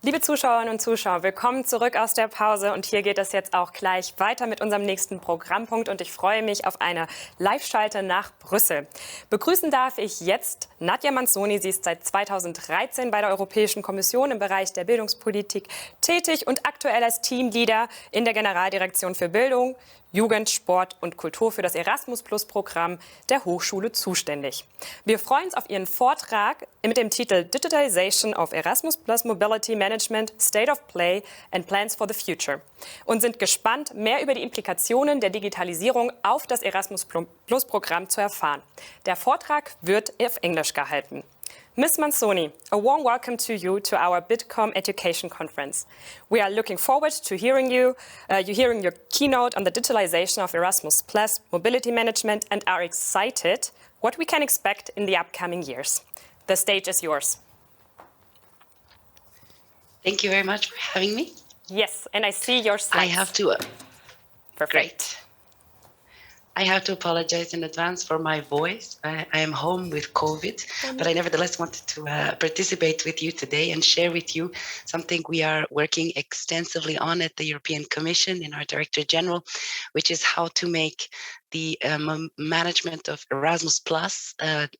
Liebe Zuschauerinnen und Zuschauer, willkommen zurück aus der Pause und hier geht es jetzt auch gleich weiter mit unserem nächsten Programmpunkt und ich freue mich auf eine Live-Schalte nach Brüssel. Begrüßen darf ich jetzt Nadia Manzoni. Sie ist seit 2013 bei der Europäischen Kommission im Bereich der Bildungspolitik tätig und aktuell als Teamleader in der Generaldirektion für Bildung, Jugend, Sport und Kultur für das Erasmus-Programm der Hochschule zuständig. Wir freuen uns auf Ihren Vortrag mit dem Titel Digitalisation of Erasmus Mobility Management, State of Play and Plans for the Future und sind gespannt, mehr über die Implikationen der Digitalisierung auf das Erasmus-Programm zu erfahren. Der Vortrag wird auf Englisch gehalten. Ms. Manzoni, a warm welcome to you to our Bitkom Education Conference. We are looking forward to hearing your keynote on the digitalization of Erasmus mobility management and are excited what we can expect in the upcoming years. The stage is yours. Thank you very much for having me. Yes, and I see your slides. I have to. Perfect. Great. I have to apologize in advance for my voice. I am home with COVID, but I nevertheless wanted to participate with you today and share with you something we are working extensively on at the European Commission in our Director General, which is how to make the management of Erasmus Plus,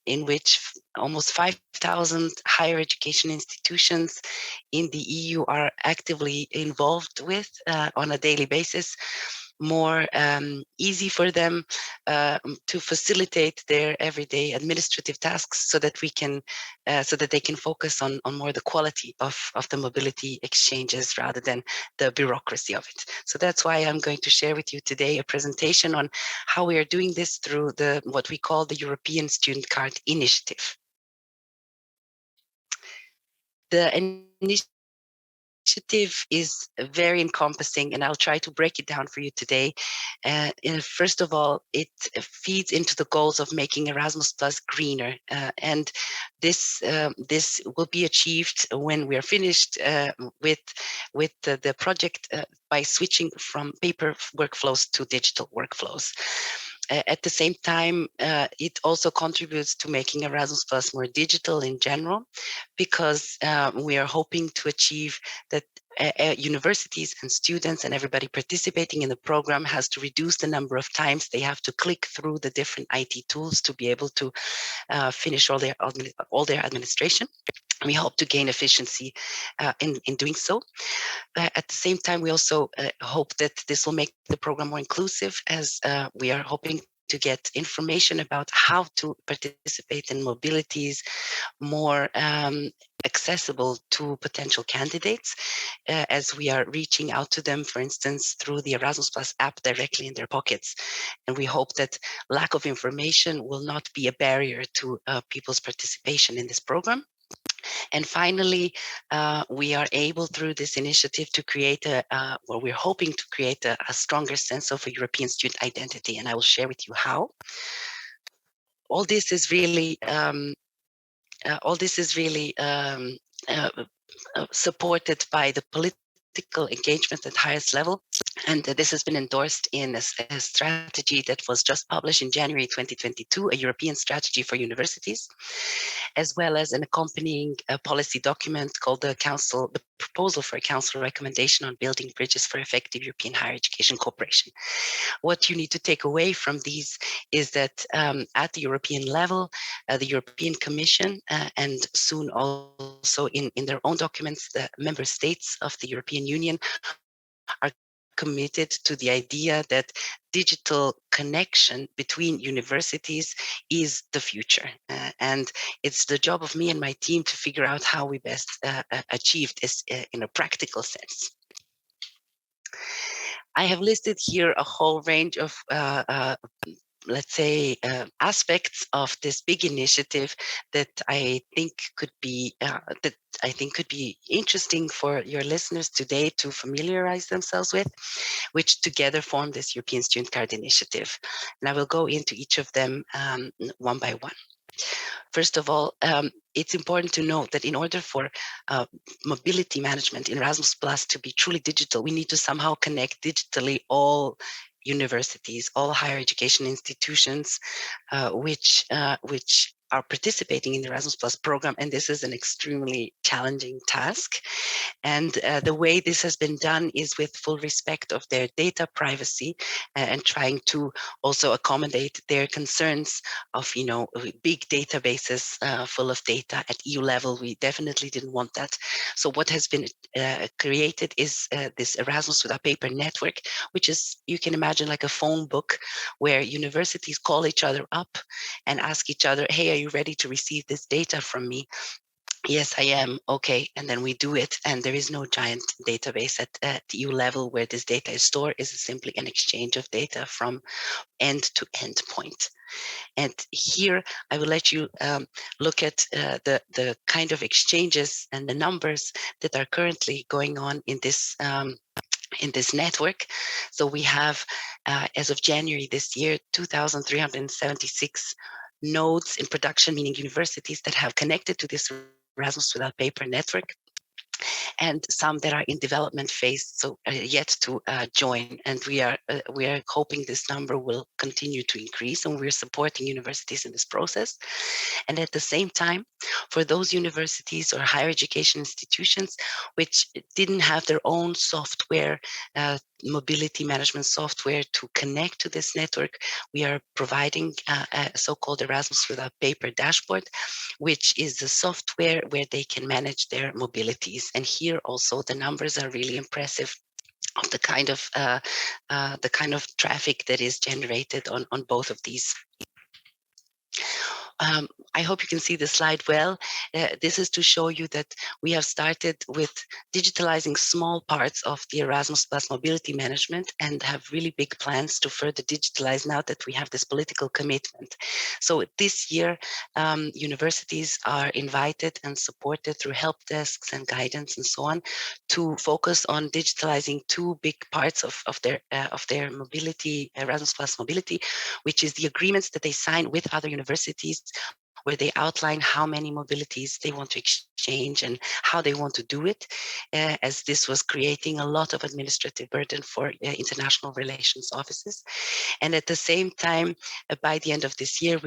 in which almost 5,000 higher education institutions in the EU are actively involved with on a daily basis, more easy for them to facilitate their everyday administrative tasks so that we can so that they can focus on more the quality of the mobility exchanges rather than the bureaucracy of it. So that's why I'm going to share with you today a presentation on how we are doing this through what we call the European Student Card Initiative. The initiative is very encompassing, and I'll try to break it down for you today. First of all, it feeds into the goals of making Erasmus Plus greener, and this will be achieved when we are finished with the project by switching from paper workflows to digital workflows. At the same time, it also contributes to making Erasmus Plus more digital in general, because we are hoping to achieve that universities and students and everybody participating in the program has to reduce the number of times they have to click through the different IT tools to be able to finish all their administration. We hope to gain efficiency in doing so. At the same time, we also hope that this will make the program more inclusive, as we are hoping to get information about how to participate in mobilities more accessible to potential candidates, as we are reaching out to them, for instance, through the Erasmus Plus app directly in their pockets. And we hope that lack of information will not be a barrier to people's participation in this program. And finally, we are able through this initiative to create we're hoping to create a stronger sense of a European student identity. And I will share with you how. All this is really supported by the political engagement at highest level. And this has been endorsed in a strategy that was just published in January 2022, a European strategy for universities, as well as an accompanying policy document called the proposal for a council recommendation on building bridges for effective European higher education cooperation. What you need to take away from these is that at the European level, the European Commission and soon also in their own documents, the member states of the European Union are committed to the idea that digital connection between universities is the future. And it's the job of me and my team to figure out how we best achieve this in a practical sense. I have listed here a whole range of let's say, aspects of this big initiative that I think could be interesting for your listeners today to familiarize themselves with, which together form this European Student Card Initiative. And I will go into each of them one by one. First of all, it's important to note that in order for mobility management in Erasmus Plus to be truly digital, we need to somehow connect digitally all universities, all higher education institutions, which are participating in the Erasmus Plus program, and this is an extremely challenging task. And the way this has been done is with full respect of their data privacy and trying to also accommodate their concerns of, big databases full of data at EU level. We definitely didn't want that. So what has been created is this Erasmus Without Paper network, which is, you can imagine, like a phone book where universities call each other up and ask each other, hey, are you ready to receive this data from me? Yes, I am. Okay. And then we do it. And there is no giant database at EU level where this data is stored. It's simply an exchange of data from end to end point. And here I will let you look at the kind of exchanges and the numbers that are currently going on in this network. So we have, as of January this year, 2,376 nodes in production, meaning universities that have connected to this Erasmus Without Paper network, and some that are in development phase, so yet to join. And we are hoping this number will continue to increase, and we're supporting universities in this process. And at the same time, for those universities or higher education institutions which didn't have their own software, mobility management software to connect to this network, we are providing a so-called Erasmus Without Paper dashboard, which is a software where they can manage their mobilities. And here also the numbers are really impressive of the kind of traffic that is generated on both of these. I hope you can see the slide well. This is to show you that we have started with digitalizing small parts of the Erasmus Plus mobility management and have really big plans to further digitalize now that we have this political commitment. So this year, universities are invited and supported through help desks and guidance and so on to focus on digitalizing two big parts of their mobility, Erasmus Plus mobility, which is the agreements that they sign with other universities, where they outline how many mobilities they want to exchange and how they want to do it, as this was creating a lot of administrative burden for international relations offices. And at the same time, by the end of this year,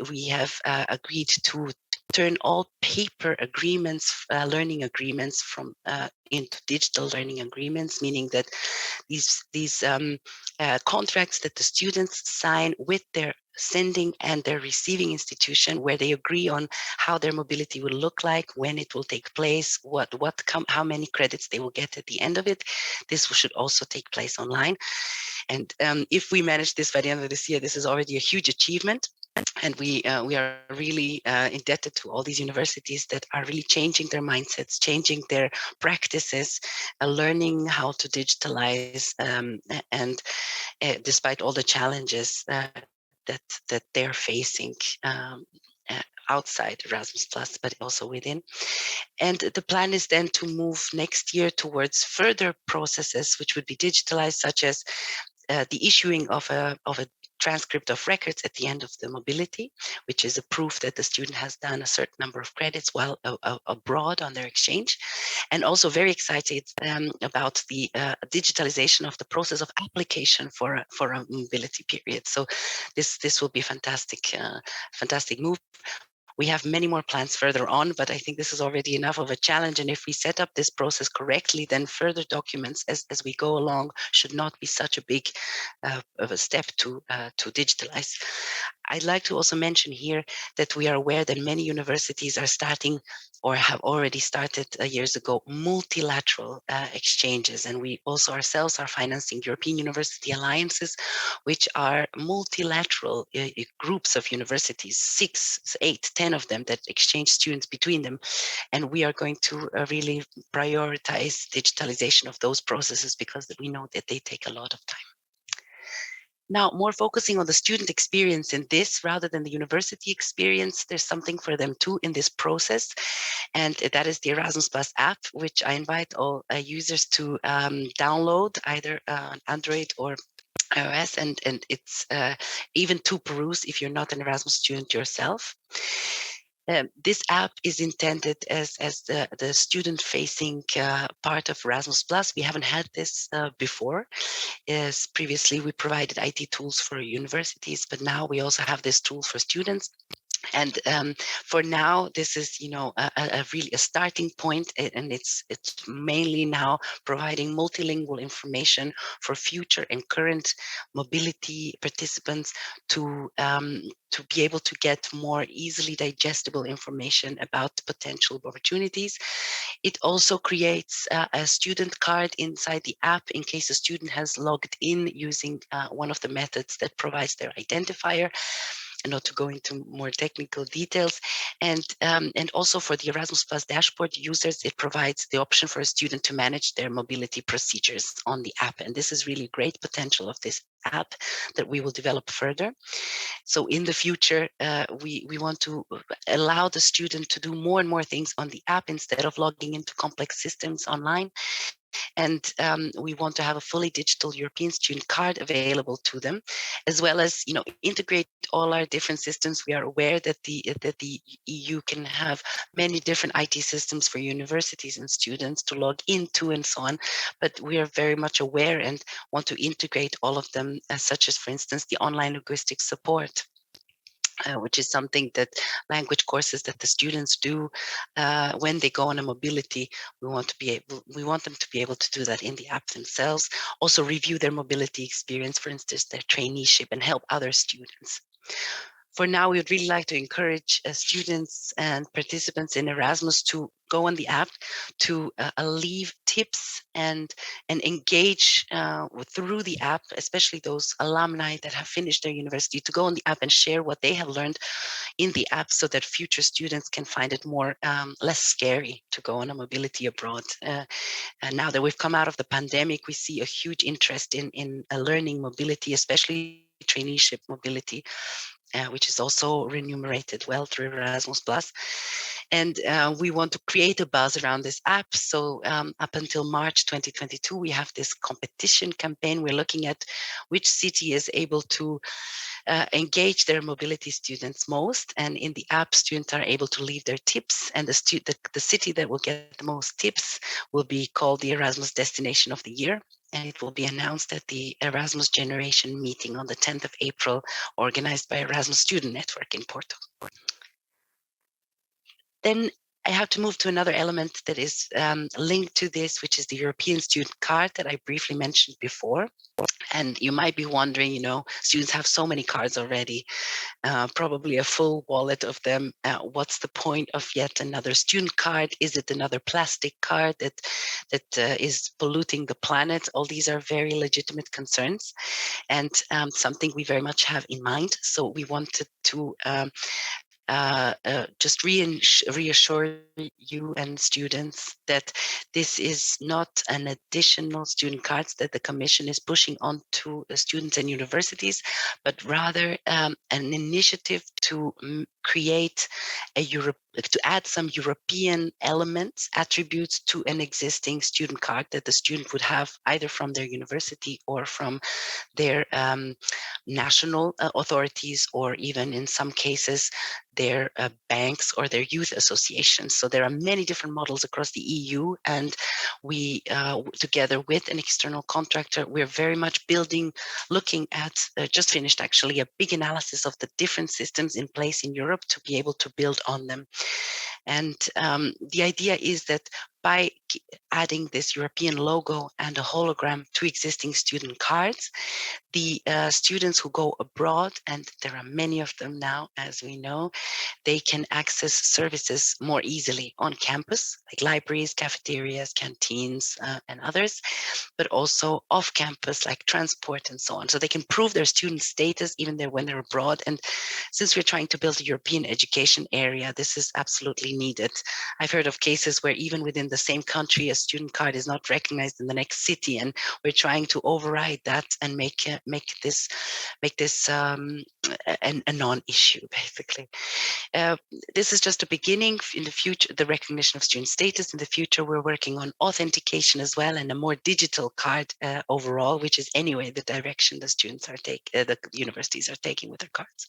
we have agreed to turn all paper agreements, learning agreements, from into digital learning agreements, meaning that these contracts that the students sign with their sending and their receiving institution, where they agree on how their mobility will look like, when it will take place, how many credits they will get at the end of it. This should also take place online. And if we manage this by the end of this year, this is already a huge achievement. And we are really indebted to all these universities that are really changing their mindsets, changing their practices, learning how to digitalize, and despite all the challenges that they're facing outside Erasmus Plus, but also within. And the plan is then to move next year towards further processes which would be digitalized, such as the issuing of a transcript of records at the end of the mobility, which is a proof that the student has done a certain number of credits while abroad on their exchange. And also very excited about the digitalization of the process of application for a mobility period. So this will be fantastic move. We have many more plans further on, but I think this is already enough of a challenge. And if we set up this process correctly, then further documents as we go along should not be such a big of a step to digitalize. I'd like to also mention here that we are aware that many universities are starting, or have already started years ago, multilateral exchanges. And we also ourselves are financing European University Alliances, which are multilateral groups of universities, 6, 8, 10 of them, that exchange students between them. And we are going to really prioritize digitalization of those processes, because we know that they take a lot of time. Now, more focusing on the student experience in this rather than the university experience, there's something for them too in this process. And that is the Erasmus Plus app, which I invite all users to download, either on Android or iOS, and it's even to peruse if you're not an Erasmus student yourself. This app is intended as the student-facing part of Erasmus Plus. We haven't had this before. As previously we provided IT tools for universities, but now we also have this tool for students. And for now, this is, you know, really a starting point, and it's mainly now providing multilingual information for future and current mobility participants to be able to get more easily digestible information about potential opportunities. It also creates a student card inside the app in case a student has logged in using one of the methods that provides their identifier, and not to go into more technical details. And also for the Erasmus Plus dashboard users, it provides the option for a student to manage their mobility procedures on the app. And this is really great potential of this app that we will develop further. So in the future, we want to allow the student to do more and more things on the app instead of logging into complex systems online. And we want to have a fully digital European student card available to them, as well as, you know, integrate all our different systems. We are aware that the EU can have many different IT systems for universities and students to log into and so on, but we are very much aware and want to integrate all of them, such as, for instance, the online linguistic support. Which is something that language courses that the students do when they go on a mobility. We want them to be able to do that in the app themselves. Also review their mobility experience, for instance, their traineeship, and help other students. For now, we would really like to encourage students and participants in Erasmus to go on the app to leave tips and engage through the app, especially those alumni that have finished their university, to go on the app and share what they have learned in the app, so that future students can find it more less scary to go on a mobility abroad. And now that we've come out of the pandemic, we see a huge interest in learning mobility, especially traineeship mobility, which is also remunerated well through Erasmus Plus. And we want to create a buzz around this app. So up until March 2022, we have this competition campaign. We're looking at which city is able to engage their mobility students most. And in the app, students are able to leave their tips, and the city that will get the most tips will be called the Erasmus Destination of the Year. And it will be announced at the Erasmus Generation meeting on the 10th of April, organized by Erasmus Student Network in Porto. Then I have to move to another element that is linked to this, which is the European Student Card that I briefly mentioned before. And you might be wondering, you know, students have so many cards already, probably a full wallet of them. What's the point of yet another student card? Is it another plastic card that is polluting the planet? All these are very legitimate concerns, and something we very much have in mind. So we wanted to just reassure you and students that this is not an additional student cards that the Commission is pushing on to students and universities, but rather an initiative to create to add some European elements, attributes to an existing student card that the student would have either from their university or from their national authorities, or even in some cases their banks or their youth associations. So there are many different models across the EU, and we, together with an external contractor, we're very much looking at, just finished actually, a big analysis of the different systems in place in Europe to be able to build on them. And the idea is that by adding this European logo and a hologram to existing student cards, the students who go abroad, and there are many of them now, as we know, they can access services more easily on campus, like libraries, cafeterias, canteens, and others, but also off campus, like transport and so on. So they can prove their student status even there when they're abroad. And since we're trying to build a European education area, this is absolutely needed. I've heard of cases where even within the same country, a student card is not recognized in the next city, and we're trying to override that and make this a non-issue, basically. This is just a beginning. In the future, the recognition of student status. In the future, we're working on authentication as well, and a more digital card overall, which is anyway the direction the students are the universities are taking with their cards.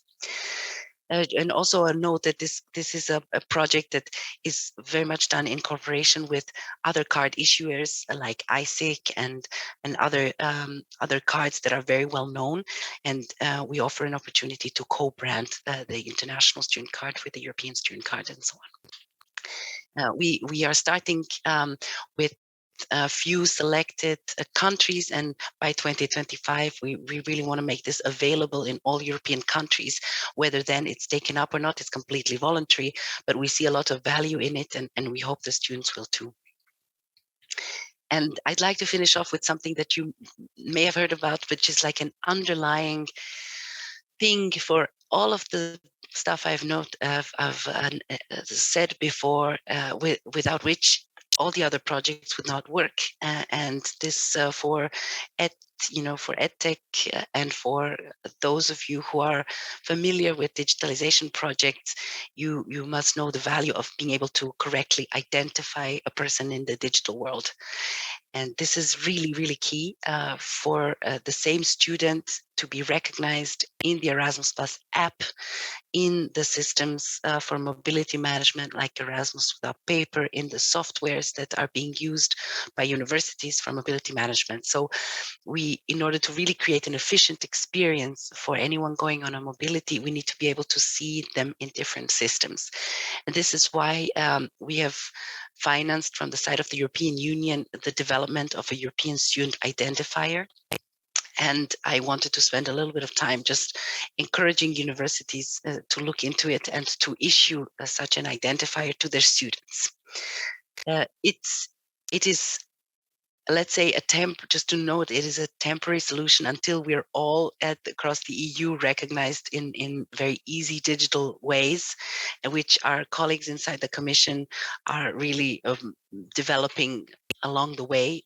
And also a note that this is a project that is very much done in cooperation with other card issuers like ISIC and other cards that are very well known, and we offer an opportunity to co-brand the international student card with the European student card and so on. We are starting with a few selected countries, and by 2025 we really want to make this available in all European countries. Whether then it's taken up or not, it's completely voluntary, but we see a lot of value in it, and we hope the students will too. And I'd like to finish off with something that you may have heard about, which is like an underlying thing for all of the stuff I've said before, without which all the other projects would not work. And this for EdTech and for those of you who are familiar with digitalization projects, you must know the value of being able to correctly identify a person in the digital world. And this is really, really key for the same student to be recognized in the Erasmus Plus app, in the systems for mobility management like Erasmus Without Paper, in the softwares that are being used by universities for mobility management. So in order to really create an efficient experience for anyone going on a mobility, we need to be able to see them in different systems. And this is why we have financed from the side of the European Union the development of a European student identifier. And I wanted to spend a little bit of time just encouraging universities to look into it and to issue such an identifier to their students. It is, let's say, just to note, it is a temporary solution until we're all across the EU recognized in very easy digital ways, which our colleagues inside the Commission are really developing along the way.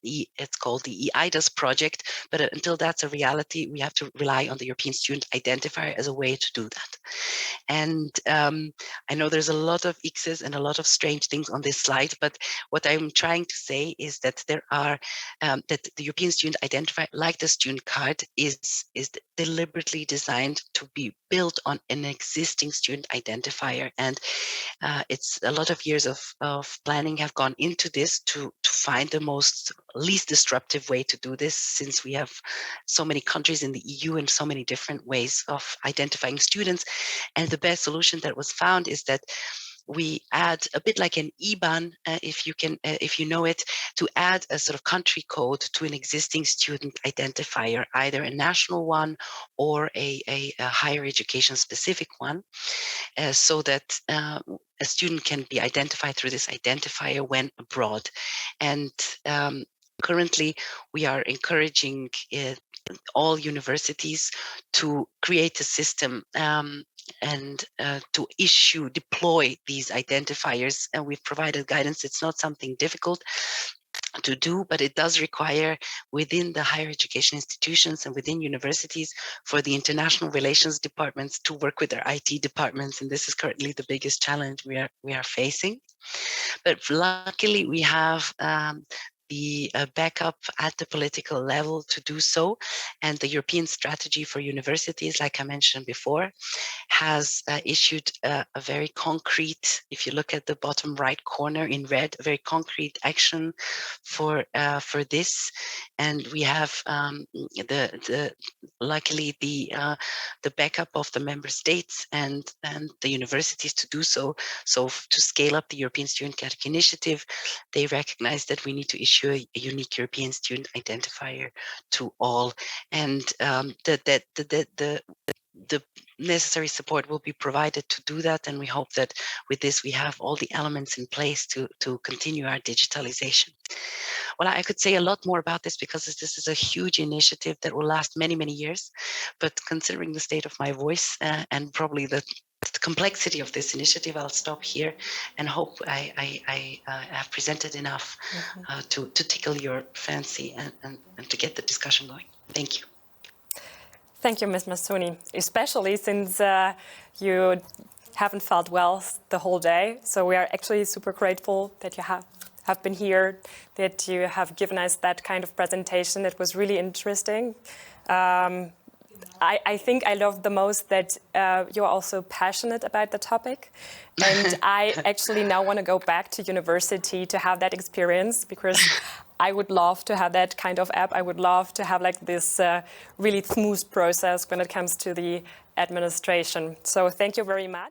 It's called the EIDAS project, but until that's a reality, we have to rely on the European Student Identifier as a way to do that. And I know there's a lot of X's and a lot of strange things on this slide, but what I'm trying to say is that there are that the European Student Identifier, like the student card, is deliberately designed to be built on an existing student identifier. And it's a lot of years of planning have gone into this to find the least disruptive way to do this, since we have so many countries in the EU and so many different ways of identifying students. And the best solution that was found is that we add a bit like an IBAN, if you know it, to add a sort of country code to an existing student identifier, either a national one or a higher education specific one, so that a student can be identified through this identifier when abroad. And currently, we are encouraging all universities to create a system and to deploy these identifiers. And we've provided guidance. It's not something difficult to do, but it does require within the higher education institutions and within universities for the international relations departments to work with their IT departments. And this is currently the biggest challenge we are facing. But luckily we have the backup at the political level to do so. And the European Strategy for Universities, like I mentioned before, has issued a very concrete, if you look at the bottom right corner in red, a very concrete action for this. And we have luckily the backup of the member states and the universities to do so. So to scale up the European Student Category Initiative, they recognize that we need to issue a unique European student identifier to all, and the necessary support will be provided to do that. And we hope that with this we have all the elements in place to continue our digitalization. Well, I could say a lot more about this because this is a huge initiative that will last many, many years. But considering the state of my voice and probably the complexity of this initiative, I'll stop here and hope I have presented enough to tickle your fancy and to get the discussion going. Thank you. Thank you, Ms. Manzoni, especially since you haven't felt well the whole day. So we are actually super grateful that you have been here, that you have given us that kind of presentation. It was really interesting. I think I love the most that you're also passionate about the topic. And I actually now want to go back to university to have that experience, because I would love to have that kind of app. I would love to have like this really smooth process when it comes to the administration. So thank you very much.